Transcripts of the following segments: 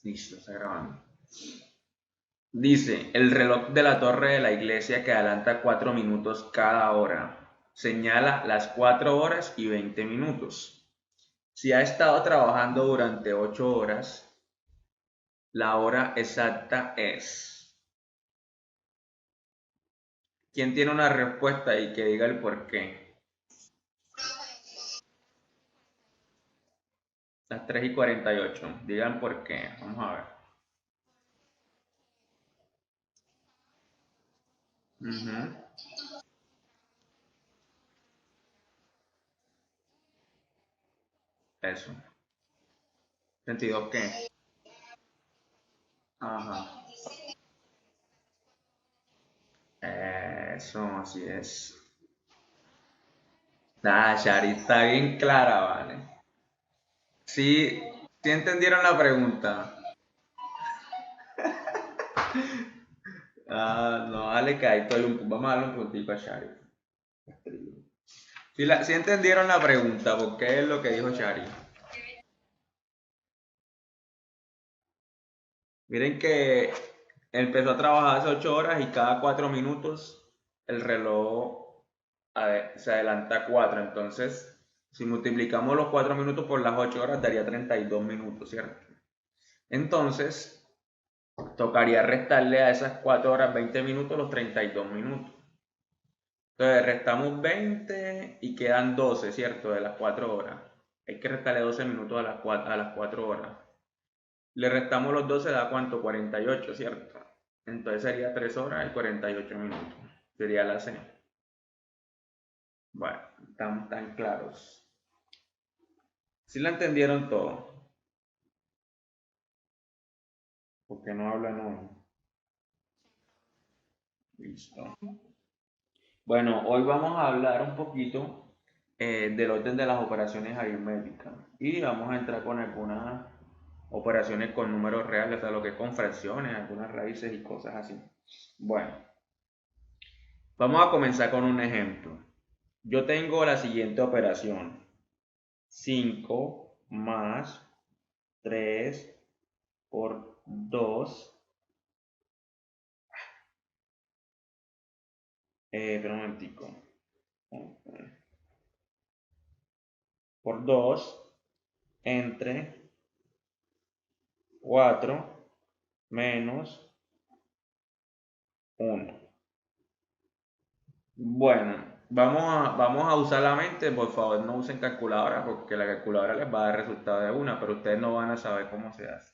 Listo, está grabando. Dice, el reloj de la torre de la iglesia que adelanta 4 minutos cada hora. Señala las 4 horas y 20 minutos. Si ha estado trabajando durante 8 horas, la hora exacta es. ¿Quién tiene una respuesta y que diga el por qué? Las 3:48. Digan por qué. Vamos a ver. Ujú. Eso. ¿Sentido qué? Ajá. Eso, así es. Ah, Shari está bien clara, vale. Sí, sí entendieron la pregunta. Ah, no, dale que ahí estoy vamos a darle un puntico a Shari. Sí, sí entendieron la pregunta, porque es lo que dijo Shari. Miren que empezó a trabajar hace 8 horas y cada 4 minutos el reloj se adelanta 4. Entonces, si multiplicamos los 4 minutos por las 8 horas, daría 32 minutos, ¿cierto? Entonces, tocaría restarle a esas 4 horas 20 minutos los 32 minutos. Entonces restamos 20 y quedan 12, ¿cierto? De las 4 horas. Hay que restarle 12 minutos a las 4 horas. Le restamos los 12, da cuánto? 48, ¿cierto? Entonces sería 3 horas y 48 minutos. Sería la C. Bueno, estamos tan claros. ¿Sí la entendieron todo? Porque no hablan hoy. Listo. Bueno, hoy vamos a hablar un poquito del orden de las operaciones aritméticas y vamos a entrar con algunas operaciones con números reales, o sea, lo que es con fracciones, algunas raíces y cosas así. Bueno, vamos a comenzar con un ejemplo. Yo tengo la siguiente operación: 5 más 3 por 2, espera un momentico, por 2 entre 4 menos 1. Bueno, vamos a usar la mente. Por favor, no usen calculadora porque la calculadora les va a dar resultado de una, pero ustedes no van a saber cómo se hace.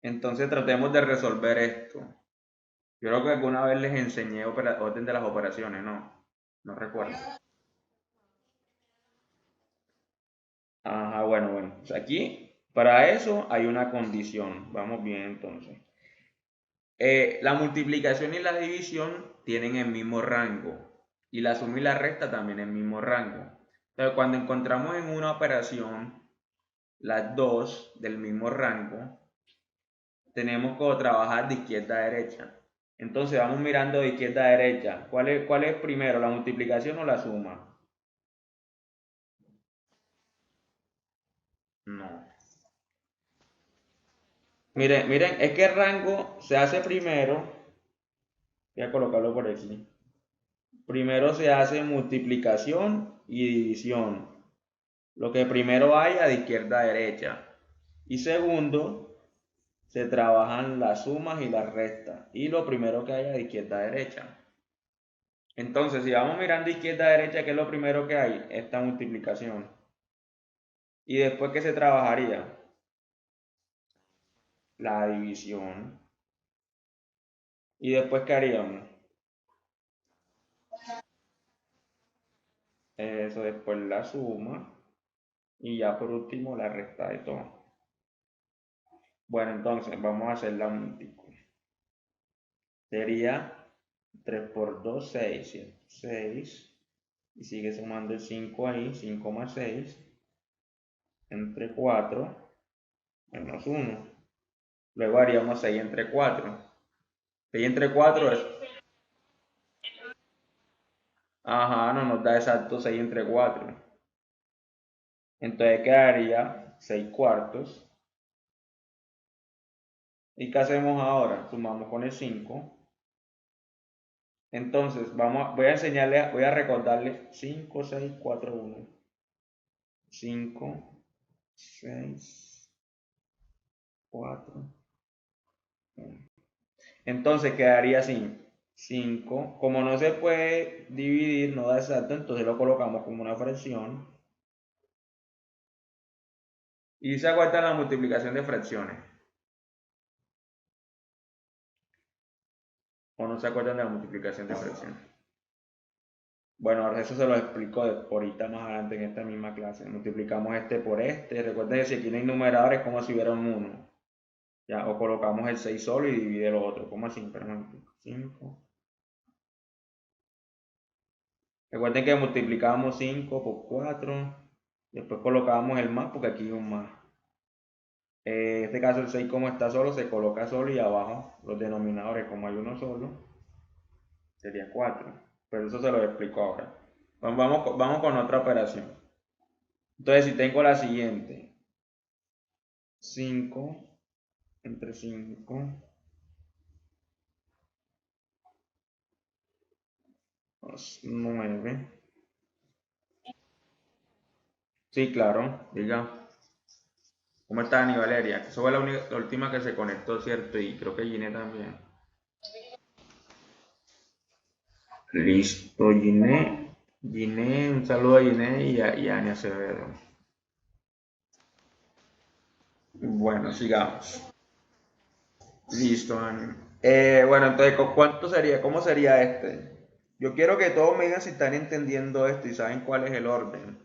Entonces tratemos de resolver esto. Yo creo que alguna vez les enseñé orden de las operaciones, ¿no? No recuerdo. Ajá, bueno. Pues aquí, para eso hay una condición. Vamos bien entonces. La multiplicación y la división tienen el mismo rango y la suma y la resta también el mismo rango. Entonces, cuando encontramos en una operación las dos del mismo rango, tenemos que trabajar de izquierda a derecha. Entonces vamos mirando de izquierda a derecha. ¿Cuál es primero, la multiplicación o la suma? No. Miren, es que el rango se hace primero. Voy a colocarlo por aquí. Primero se hace multiplicación y división. Lo que primero haya de izquierda a derecha. Y segundo, se trabajan las sumas y las restas. Y lo primero que haya de izquierda a derecha. Entonces, si vamos mirando de izquierda a derecha, ¿qué es lo primero que hay? Esta multiplicación. ¿Y después qué se trabajaría? La división. ¿Y después qué haríamos? Eso, después la suma. Y ya por último la resta de todo. Bueno, entonces vamos a hacer la múltiplo. Sería 3 por 2, 6, ¿cierto? 6. Y sigue sumando el 5 ahí. 5 más 6 entre 4 menos 1. Luego haríamos 6 entre 4. 6 entre 4 es... Ajá, no nos da exacto 6 entre 4. Entonces quedaría 6 cuartos ¿Y qué hacemos ahora? Sumamos con el 5. Entonces, voy a enseñarle, voy a recordarle 5, 6, 4, 1. 5, 6, 4, 1. Entonces quedaría así. 5. Como no se puede dividir, no da exacto, entonces lo colocamos como una fracción. Y se acuerda la multiplicación de fracciones. ¿O no se acuerdan de la multiplicación de fracciones? Bueno, eso se lo explico ahorita más adelante en esta misma clase. Multiplicamos este por este. Recuerden que si aquí no hay numeradores es como si hubiera un 1. Ya, o colocamos el 6 solo y divide lo otro. ¿Cómo así? Perdón. 5. Recuerden que multiplicamos 5 por 4. Después colocamos el más porque aquí hay un más. En este caso el 6 como está solo se coloca solo y abajo los denominadores como hay uno solo sería 4. Pero eso se lo explico ahora. Vamos con otra operación. Entonces si tengo la siguiente. 5 entre 5 más 9. Sí, claro, diga. ¿Cómo está Dani Valeria? Esa fue la última que se conectó, ¿cierto? Y creo que Gine también. Listo, Gine. Gine, un saludo a Gine y a Ania Acevedo. Bueno, sigamos. Listo, Ani. Bueno, entonces, ¿cuánto sería? ¿Cómo sería este? Yo quiero que todos me digan si están entendiendo esto y saben cuál es el orden.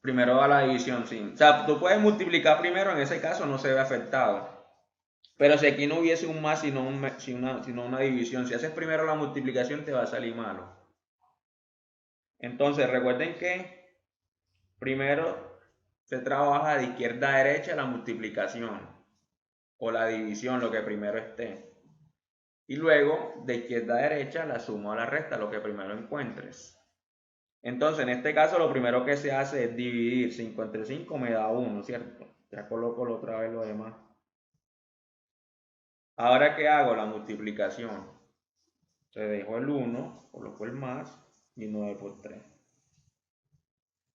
Primero va la división, sí. O sea, tú puedes multiplicar primero, en ese caso no se ve afectado. Pero si aquí no hubiese un más, sino una división, si haces primero la multiplicación te va a salir malo. Entonces, recuerden que primero se trabaja de izquierda a derecha la multiplicación o la división, lo que primero esté. Y luego, de izquierda a derecha, la suma o la resta, lo que primero encuentres. Entonces, en este caso, lo primero que se hace es dividir 5 entre 5, me da 1, ¿cierto? Ya coloco otra vez lo demás. Ahora, ¿qué hago? La multiplicación. Se dejo el 1, coloco el más y 9 por 3.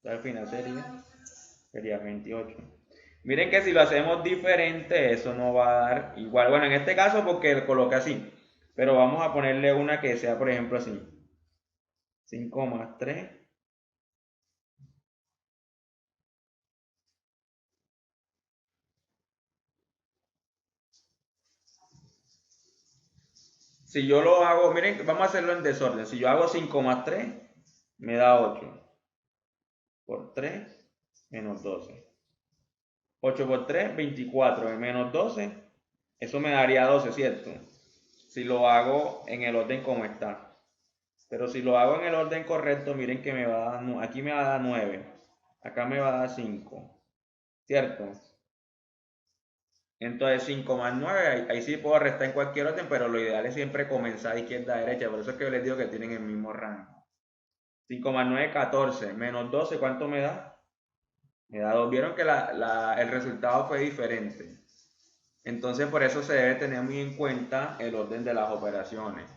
Al final sería 28. Miren que si lo hacemos diferente, eso no va a dar igual. Bueno, en este caso porque coloca así. Pero vamos a ponerle una que sea, por ejemplo, así. 5 más 3. Si yo lo hago, miren, vamos a hacerlo en desorden. Si yo hago 5 más 3, me da 8. Por 3, menos 12. 8 por 3, 24. Menos 12, eso me daría 12, ¿cierto? Si lo hago en el orden como está. Pero si lo hago en el orden correcto, miren que me va a dar, aquí me va a dar 9. Acá me va a dar 5. ¿Cierto? Entonces 5 más 9, ahí sí puedo restar en cualquier orden, pero lo ideal es siempre comenzar de izquierda a derecha. Por eso es que yo les digo que tienen el mismo rango. 5 más 9, 14. Menos 12, ¿cuánto me da? Me da 2. Vieron que el resultado fue diferente. Entonces por eso se debe tener muy en cuenta el orden de las operaciones.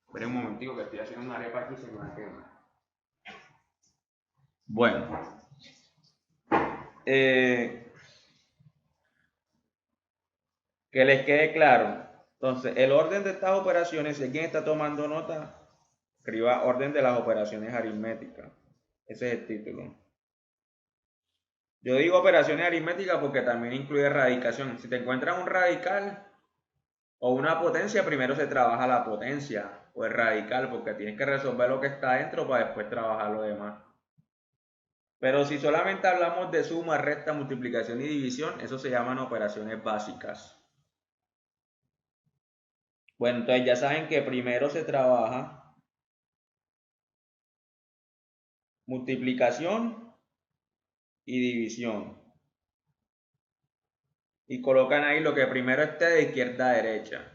Esperen un momentico que estoy haciendo una arepa aquí y se me va a quemar. Bueno, eh, que les quede claro. Entonces, el orden de estas operaciones, si alguien está tomando nota, escriba orden de las operaciones aritméticas. Ese es el título. Yo digo operaciones aritméticas porque también incluye radicación. Si te encuentras un radical o una potencia, primero se trabaja la potencia o el radical porque tienes que resolver lo que está dentro para después trabajar lo demás. Pero si solamente hablamos de suma, resta, multiplicación y división, eso se llaman operaciones básicas. Bueno, entonces ya saben que primero se trabaja multiplicación y división. Y colocan ahí lo que primero esté de izquierda a derecha.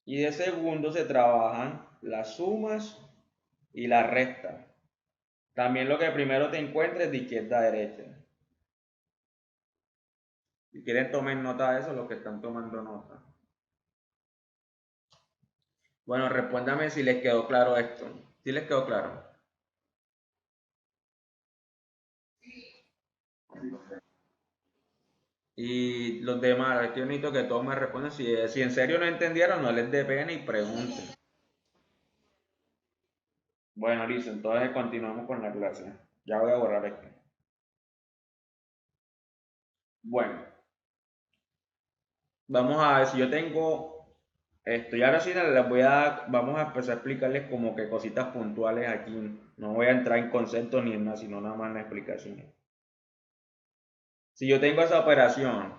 Y de segundo se trabajan las sumas y las restas. También lo que primero te encuentres de izquierda a derecha. Si quieren tomen nota de eso, los que están tomando nota. Bueno, respóndame si les quedó claro esto. ¿Sí les quedó claro? Y los demás, yo necesito que todos me respondan. Si en serio no entendieron, no les dé pena y pregunten. Bueno, listo, entonces continuamos con la clase. Ya voy a borrar esto. Bueno, vamos a ver si yo tengo esto. Y ahora sí vamos a empezar a explicarles como que cositas puntuales aquí. No voy a entrar en conceptos ni en nada, sino nada más en la explicación. Si yo tengo esa operación,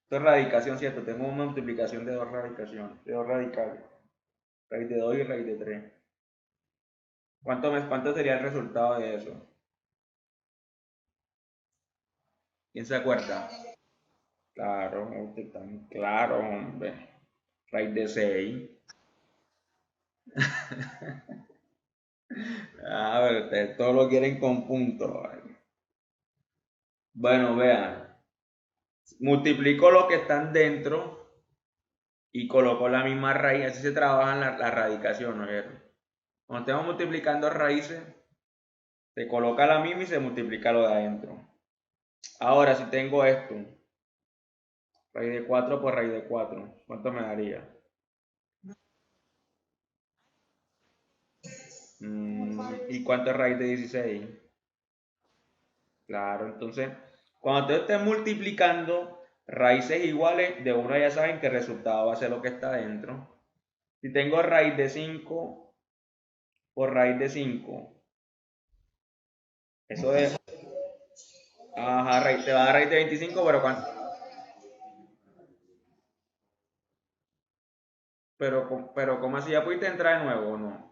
esto es radicación, ¿cierto? Tengo una multiplicación de dos radicaciones, de dos radicales. Raíz de 2 y raíz de 3. ¿Cuánto sería el resultado de eso? ¿Quién se acuerda? Claro, usted tan claro, hombre. Raíz de 6. Ah, pero ustedes todo lo quieren con puntos. Bueno, vean. Multiplico lo que están dentro y coloco la misma raíz. Así se trabaja la radicación, ¿no? Cuando estemos multiplicando raíces, se coloca la misma y se multiplica lo de adentro. Ahora, si tengo esto, raíz de 4 por raíz de 4, ¿cuánto me daría? ¿Y cuánto es raíz de 16? Claro, entonces, cuando ustedes estén multiplicando raíces iguales, de una ya saben que el resultado va a ser lo que está dentro. Si tengo raíz de 5 por raíz de 5, eso es, ajá, te va a dar raíz de 25, pero ¿cómo así? ¿Ya pudiste entrar de nuevo o no?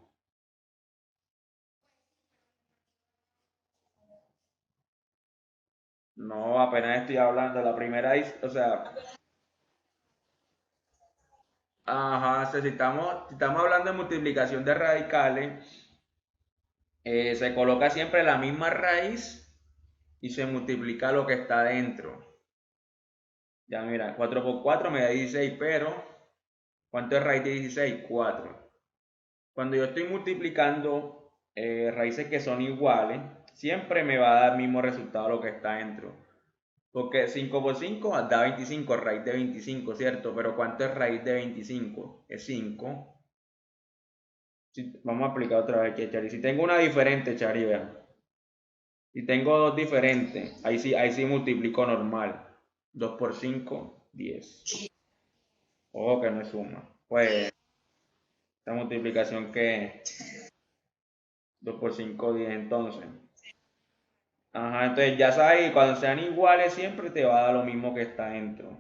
No, apenas estoy hablando. La primera, o sea, ajá, o sea, si estamos hablando de multiplicación de radicales, se coloca siempre la misma raíz y se multiplica lo que está dentro. Ya mira, 4 por 4 me da 16, pero ¿cuánto es raíz de 16? 4. Cuando yo estoy multiplicando raíces que son iguales, siempre me va a dar el mismo resultado lo que está dentro. Porque 5 por 5 da 25, raíz de 25, ¿cierto? Pero ¿cuánto es raíz de 25? Es 5. Vamos a aplicar otra vez aquí, Chari. Si tengo una diferente, Chari, vean. Si tengo dos diferentes, ahí sí multiplico normal. 2 por 5, 10. Ojo que no es suma. Pues, esta multiplicación que 2 por 5, 10 entonces. Ajá, entonces ya sabes, cuando sean iguales siempre te va a dar lo mismo que está dentro.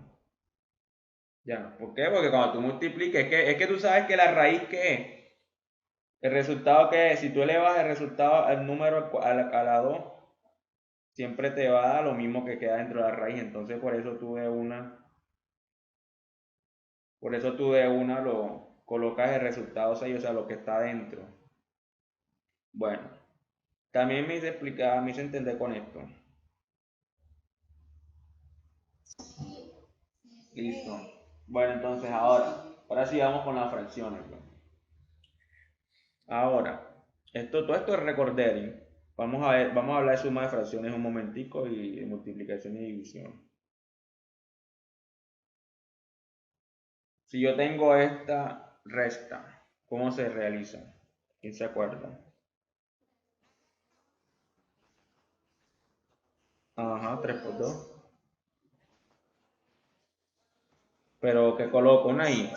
Ya, ¿por qué? Porque cuando tú multipliques, es que tú sabes que la raíz que es, el resultado que es, si tú elevas el resultado al número a la 2, siempre te va a dar lo mismo que queda dentro de la raíz. Entonces por eso tú de una lo colocas el resultado 6, o sea, lo que está dentro. Bueno, también me hice explicar, me hice entender con esto. Listo. Bueno, entonces ahora sí vamos con las fracciones, pues. Ahora, todo esto es recordering. Vamos a hablar de suma de fracciones un momentico y de multiplicación y división. Si yo tengo esta resta, ¿cómo se realiza? ¿Quién se acuerda? Ajá, 3 por 2. Pero que coloco una i.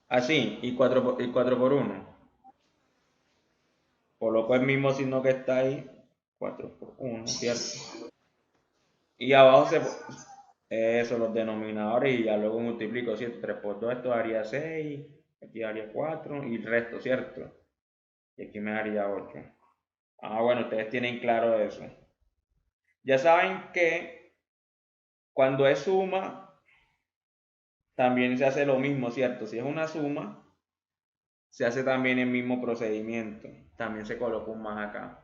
Así, y 4 por 1. Coloco el mismo signo que está ahí. 4 por 1, ¿cierto? Y abajo eso, los denominadores, y ya luego multiplico, ¿cierto? 3 por 2, esto daría 6, aquí daría 4 y el resto, ¿cierto? Y aquí me daría 8. Ah, bueno, ustedes tienen claro eso. Ya saben que cuando es suma, también se hace lo mismo, ¿cierto? Si es una suma, se hace también el mismo procedimiento. También se coloca un más acá.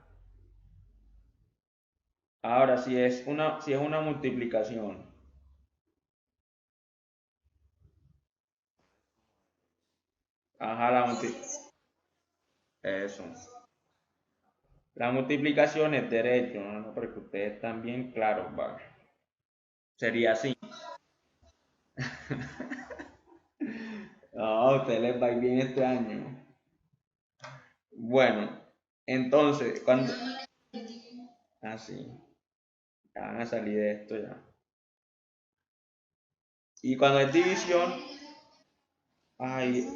Ahora, si es una multiplicación. Ajá, eso. La multiplicación es derecho, ¿no? No, porque ustedes están bien claros, ¿vale? Sería así. No, a ustedes les va a ir bien este año. Bueno, entonces, cuando... Así, ya van a salir de esto ya. Y cuando es división, ay,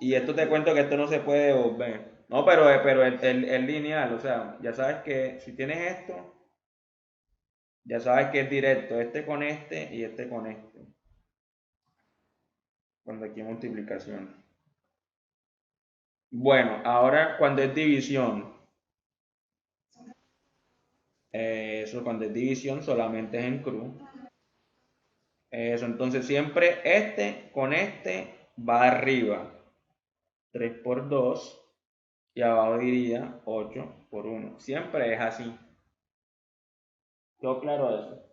y esto te cuento que esto no se puede devolver. No, pero es lineal, o sea, ya sabes que si tienes esto, ya sabes que es directo, este con este y este con este, cuando aquí hay multiplicación. Bueno, ahora cuando es división, eso cuando es división solamente es en cruz. Eso, entonces siempre este con este va arriba. 3 por 2 y abajo diría 8 por 1. Siempre es así. ¿Todo claro eso?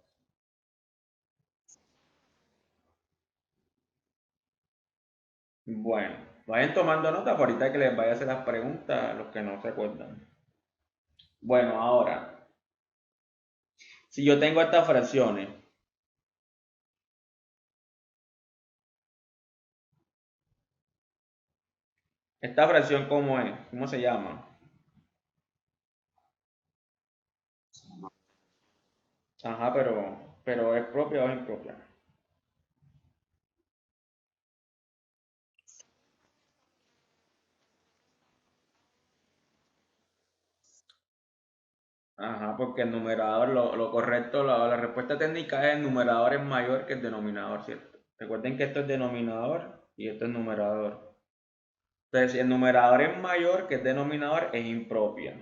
Bueno, vayan tomando nota por ahorita que les vaya a hacer las preguntas a los que no se acuerdan. Bueno, ahora, si yo tengo estas fracciones, ¿esta fracción cómo es? ¿Cómo se llama? Ajá, pero ¿es propia o es impropia? Ajá, porque el numerador, lo correcto, la respuesta técnica es el numerador es mayor que el denominador, ¿cierto? Recuerden que esto es denominador y esto es numerador. Entonces, si el numerador es mayor que el denominador, es impropia.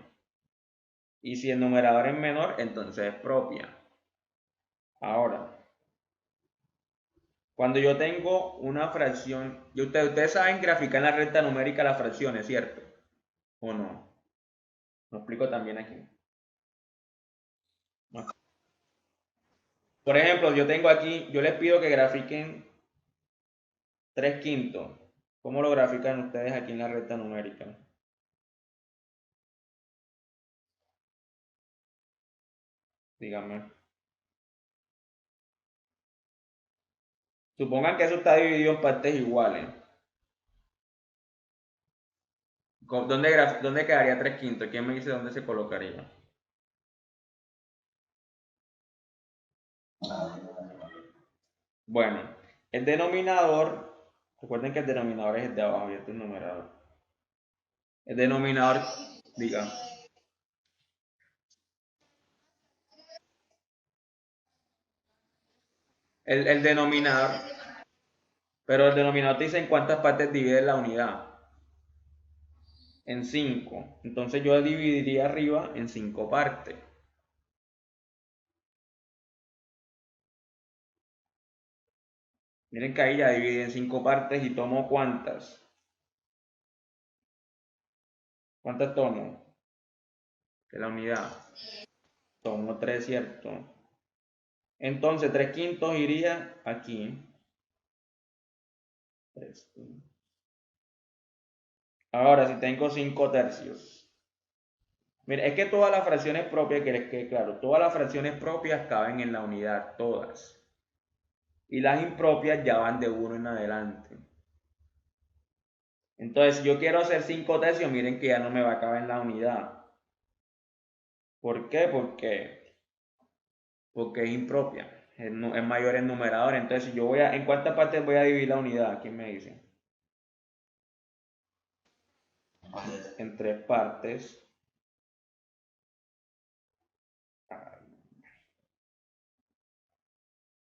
Y si el numerador es menor, entonces es propia. Ahora, cuando yo tengo una fracción, y ustedes saben graficar en la recta numérica las fracciones, ¿cierto? ¿O no? Lo explico también aquí. Por ejemplo, yo tengo aquí, yo les pido que grafiquen 3 quintos. ¿Cómo lo grafican ustedes aquí en la recta numérica? Díganme. Supongan que eso está dividido en partes iguales. ¿Dónde quedaría 3 quintos? ¿Quién me dice dónde se colocaría? Bueno, el denominador, recuerden que el denominador es el de abajo y este es el numerador. El denominador, diga, el denominador, pero el denominador te dice en cuántas partes divide la unidad. En 5. Entonces yo dividiría arriba en 5 partes. Miren que ahí ya dividí en 5 partes y tomo ¿cuántas? ¿Cuántas tomo? De la unidad. Tomo 3, ¿cierto? Entonces 3 quintos iría aquí. 3. Ahora, si tengo 5 tercios. Mira, es que todas las fracciones propias, que claro, todas las fracciones propias caben en la unidad, todas. Y las impropias ya van de uno en adelante. Entonces, si yo quiero hacer 5 tercios, miren que ya no me va a caber en la unidad. ¿Por qué? Porque es impropia. Es mayor el numerador. Entonces, si yo ¿en cuántas partes voy a dividir la unidad? ¿Quién me dice? En 3 partes.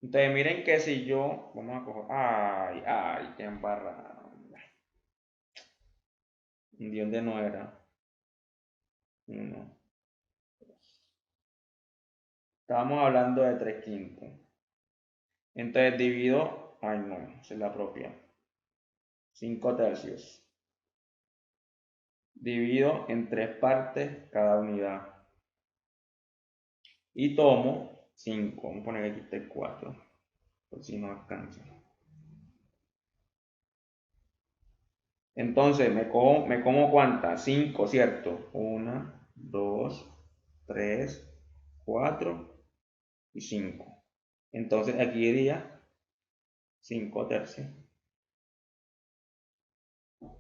Entonces, miren que si yo, vamos a coger, ay, qué embarrada. ¿De dónde no era? Uno. Estábamos hablando de 3 quintos. Entonces divido, ay no, esa es la propia. 5 tercios. Divido en 3 partes cada unidad. y tomo 5. Vamos a poner aquí este 4, por si no alcanza. Entonces, me como ¿cuántas? 5, ¿cierto? 1, 2, 3, 4 y 5. Entonces, aquí iría 5 tercios.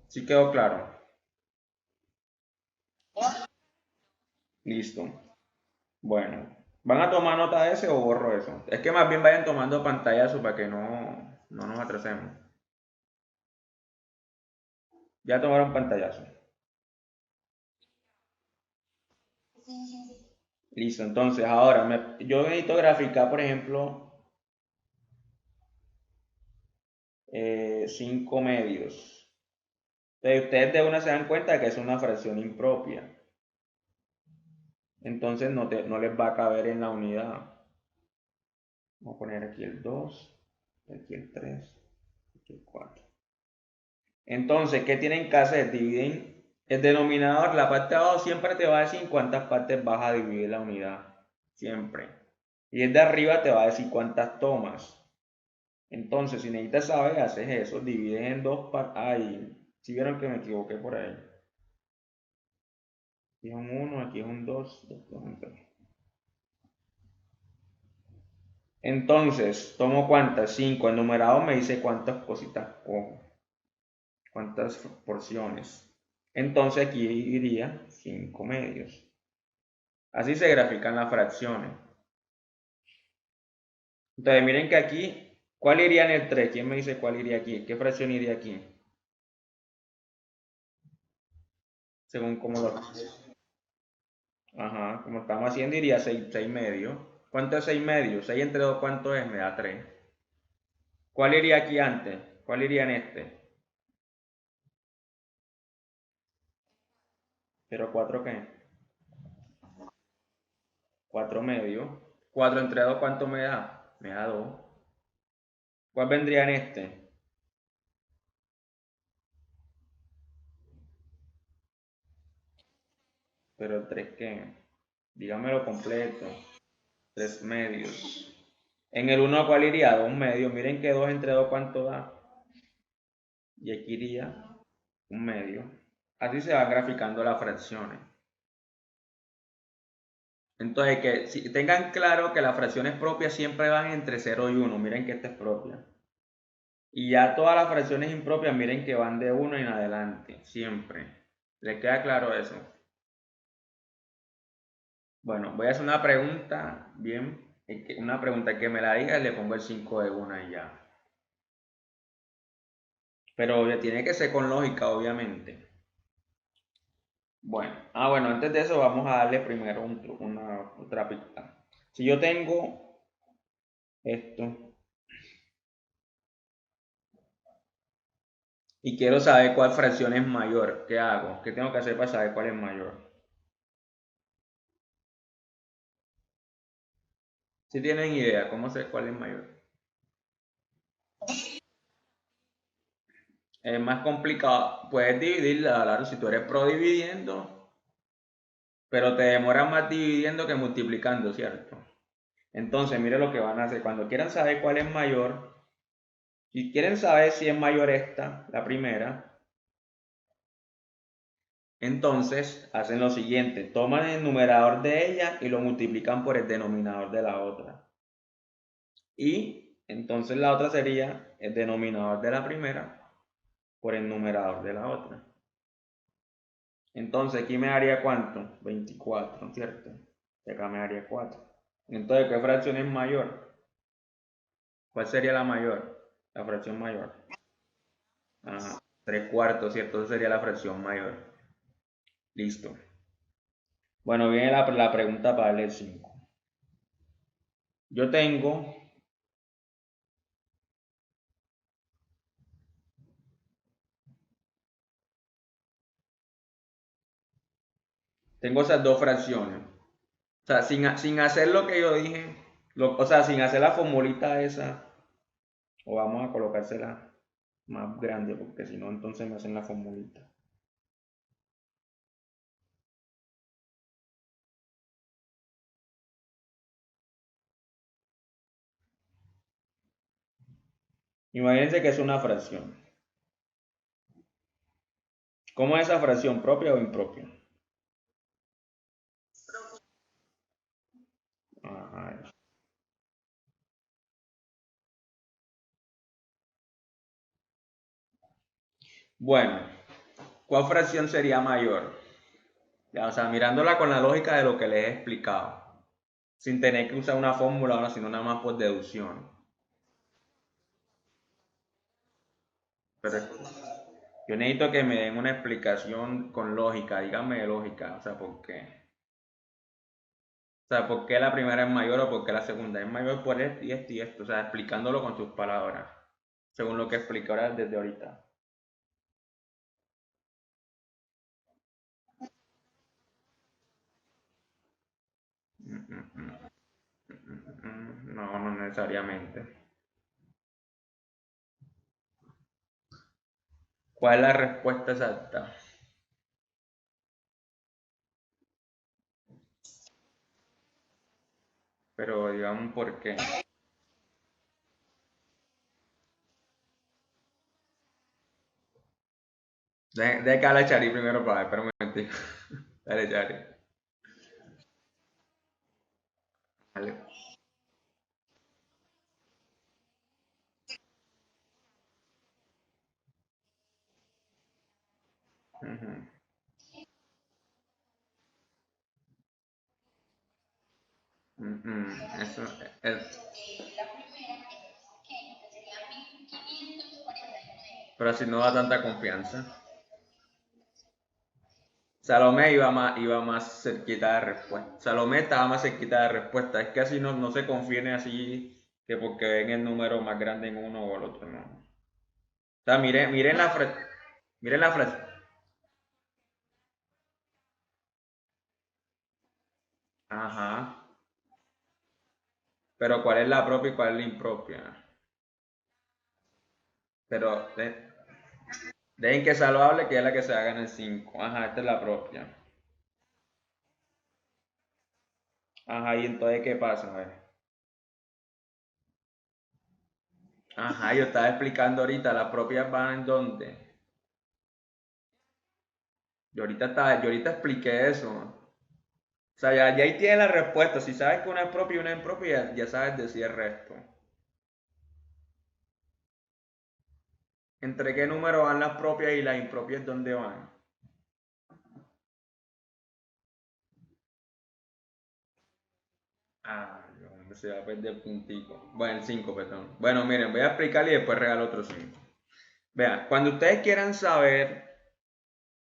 ¿Sí quedó claro? Listo. Bueno, ¿van a tomar nota de ese o borro eso? Es que más bien vayan tomando pantallazo para que no nos atrasemos. Ya tomaron pantallazo. Listo, entonces ahora yo necesito graficar, por ejemplo, 5 medios. Entonces ustedes de una se dan cuenta de que es una fracción impropia. Entonces no les va a caber en la unidad. Vamos a poner aquí el 2, aquí el 3, aquí el 4. Entonces, ¿qué tienen que hacer? Dividen el denominador, la parte de abajo siempre te va a decir cuántas partes vas a dividir la unidad. Siempre. Y el de arriba te va a decir cuántas tomas. Entonces, si necesitas saber, haces eso, divides en dos partes. Ay, si vieron que me equivoqué por ahí. Aquí es un 1, aquí es un 2, aquí es un 3. Entonces, tomo cuántas, 5. El numerador me dice cuántas cositas cojo, cuántas porciones. Entonces aquí iría 5 medios. Así se grafican las fracciones. Entonces miren que aquí, ¿cuál iría en el 3? ¿Quién me dice cuál iría aquí? ¿Qué fracción iría aquí? Según como lo... Ajá, como estamos haciendo iría 6 medios. ¿Cuánto es 6 medios? 6 entre 2, ¿cuánto es? Me da 3. ¿Cuál iría aquí antes? ¿Cuál iría en este? ¿Pero 4 qué? 4 medios. 4 entre 2, ¿cuánto me da? Me da 2. ¿Cuál vendría en este? Pero 3 qué? Dígamelo completo. 3 medios. En el 1, ¿cuál iría? 2 medios. Miren que 2 entre 2, ¿cuánto da? Y aquí iría un medio. Así se van graficando las fracciones. Entonces, que si tengan claro que las fracciones propias siempre van entre 0 y 1. Miren que esta es propia. Y ya todas las fracciones impropias, miren que van de 1 en adelante. Siempre. ¿Les queda claro eso? Bueno, voy a hacer una pregunta. Bien. Una pregunta que me la diga y le pongo el 5 de 1 y ya. Pero ya tiene que ser con lógica, obviamente. Bueno, bueno, antes de eso vamos a darle primero una otra pista. Si yo tengo esto y quiero saber cuál fracción es mayor, ¿qué hago? ¿Qué tengo que hacer para saber cuál es mayor? Si tienen idea, ¿cómo sé cuál es mayor? Es más complicado, puedes dividirla, claro, si tú eres pro dividiendo, pero te demoras más dividiendo que multiplicando, ¿cierto? Entonces, mire lo que van a hacer. Cuando quieran saber cuál es mayor, si quieren saber si es mayor esta, la primera, entonces hacen lo siguiente, toman el numerador de ella y lo multiplican por el denominador de la otra. Y entonces la otra sería el denominador de la primera por el numerador de la otra. Entonces aquí me daría ¿cuánto? 24, ¿cierto? Y acá me daría 4. Entonces, ¿qué fracción es mayor? ¿Cuál sería la mayor? La fracción mayor. Ajá, 3 cuartos, ¿cierto? Esa sería la fracción mayor. Listo. Bueno, viene la pregunta para el 5. Yo tengo esas dos fracciones. O sea, sin hacer lo que yo dije, o sea, sin hacer la formulita esa, o vamos a colocársela más grande, porque si no, entonces me hacen la formulita. Imagínense que es una fracción. ¿Cómo es esa fracción? ¿Propia o impropia? Ajá. Bueno, ¿cuál fracción sería mayor? Ya, o sea, mirándola con la lógica de lo que les he explicado, sin tener que usar una fórmula ahora, sino nada más por deducción. Pero yo necesito que me den una explicación con lógica, díganme de lógica, o sea, ¿por qué? O sea, ¿por qué la primera es mayor o por qué la segunda es mayor por esto y esto y esto? O sea, explicándolo con sus palabras, según lo que expliqué ahora desde ahorita. Mm, mm, mm, No, no necesariamente. ¿Cuál es la respuesta exacta? Pero digamos por qué. Deja que hable Chari primero para ver, espera un momentico. Dale, Chari. Dale. Ujú. Eso es. Pero si no da tanta confianza. Salomé iba más cerquita de respuesta. Salomé estaba más cerquita de respuesta. Es que así no se confíen así que porque ven el número más grande en uno o el otro, no. O sea, miren la frase. Ajá. Pero ¿cuál es la propia y cuál es la impropia? Pero dejen que Salo hable, que es la que se haga en el 5. Ajá, esta es la propia. Ajá, y entonces, ¿qué pasa? A ver. Ajá, yo estaba explicando ahorita, las propias van en dónde. Yo ahorita expliqué eso. O sea, ya ahí tienes la respuesta. Si sabes que una es propia y una es impropia, ya sabes decir el resto. ¿Entre qué número van las propias y las impropias dónde van? Ah, no, se va a perder puntico. Bueno, el 5, perdón. Bueno, miren, voy a explicarle y después regalo otro 5. Vean, cuando ustedes quieran saber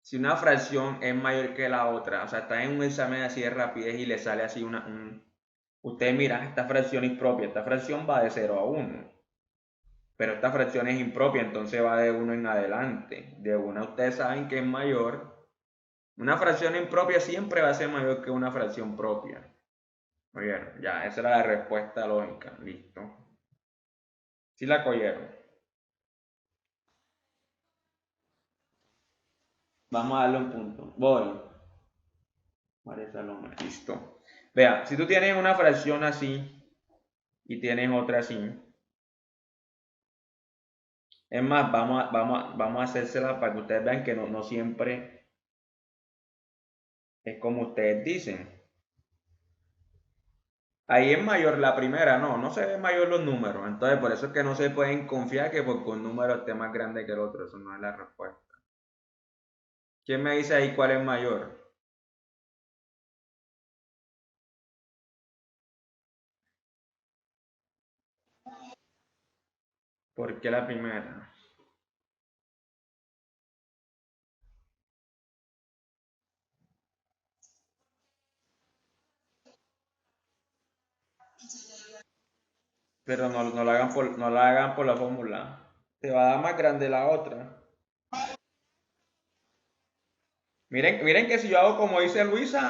si una fracción es mayor que la otra, o sea, está en un examen así de rapidez y le sale así ustedes miran, esta fracción es propia, esta fracción va de 0 a 1, pero esta fracción es impropia, entonces va de 1 en adelante. De una ustedes saben que es mayor. Una fracción impropia siempre va a ser mayor que una fracción propia. Muy bien, ya, esa era la respuesta lógica, listo. Sí la cogieron. Vamos a darle un punto. Voy. María Saloma, listo. Vea, si tú tienes una fracción así y tienes otra así, es más, vamos a hacérsela para que ustedes vean que no siempre es como ustedes dicen. Ahí es mayor la primera, no se ve mayor los números. Entonces, por eso es que no se pueden confiar que porque un número esté más grande que el otro. Eso no es la respuesta. ¿Quién me dice ahí cuál es mayor? ¿Por qué la primera? Pero no la hagan por la fórmula. Te va a dar más grande la otra. Miren que si yo hago como dice Luisa,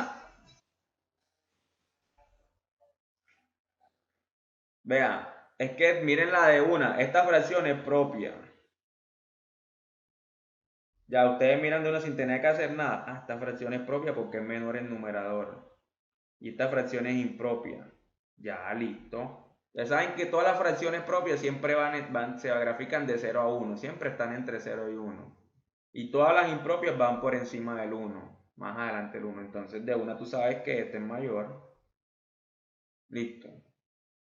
vean, es que miren la de una. Esta fracción es propia. Ya ustedes miran de una sin tener que hacer nada. Ah, esta fracción es propia porque es menor el numerador. Y esta fracción es impropia. Ya, listo. Ya saben que todas las fracciones propias siempre se grafican de 0 a 1, siempre están entre 0 y 1. Y todas las impropias van por encima del 1, más adelante el 1. Entonces de una tú sabes que este es mayor. Listo.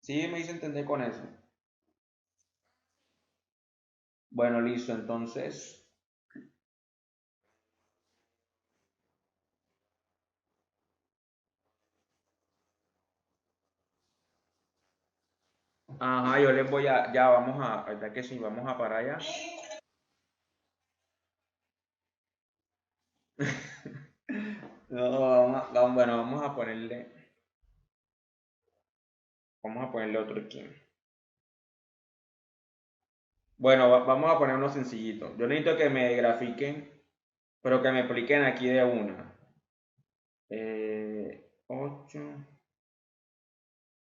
Sí, me hice entender con eso. Bueno, listo, entonces. Ajá, yo les voy a. Ya vamos a. ¿Verdad que sí? Vamos a parar ya. No, bueno, vamos a ponerle otro aquí. Bueno, vamos a poner uno sencillito. Yo necesito que me grafiquen, pero que me expliquen aquí de una.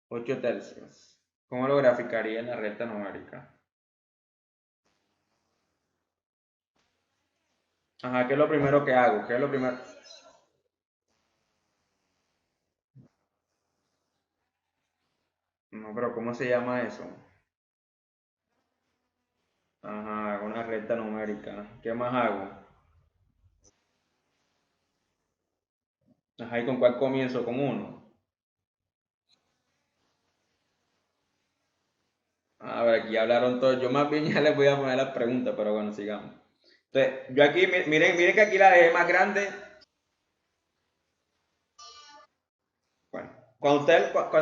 8 tercios. ¿Cómo lo graficaría en la recta numérica? Ajá, ¿qué es lo primero que hago? ¿Qué es lo primero? No, pero ¿cómo se llama eso? Ajá, hago una recta numérica. ¿Qué más hago? Ajá, ¿y con cuál comienzo? Con uno. A ver, aquí hablaron todos. Yo más bien ya les voy a poner las preguntas, pero bueno, sigamos. Entonces, yo aquí, miren que aquí la dejé más grande. Bueno, cuando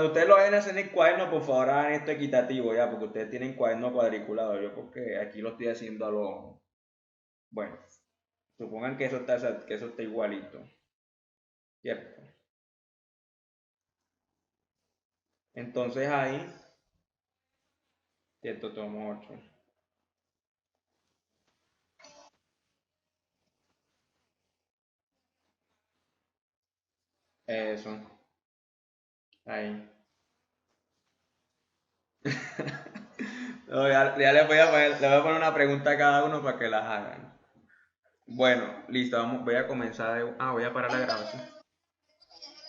ustedes lo vayan a hacer en el cuaderno, por favor hagan esto equitativo ya, porque ustedes tienen cuaderno cuadriculado. Yo porque aquí lo estoy haciendo a lo. Bueno, supongan que eso está igualito, ¿cierto? Entonces ahí, ¿cierto? Tomo 8. Eso, ahí. No, ya les voy a poner una pregunta a cada uno para que las hagan. Bueno, listo, voy a comenzar. Voy a parar la grabación.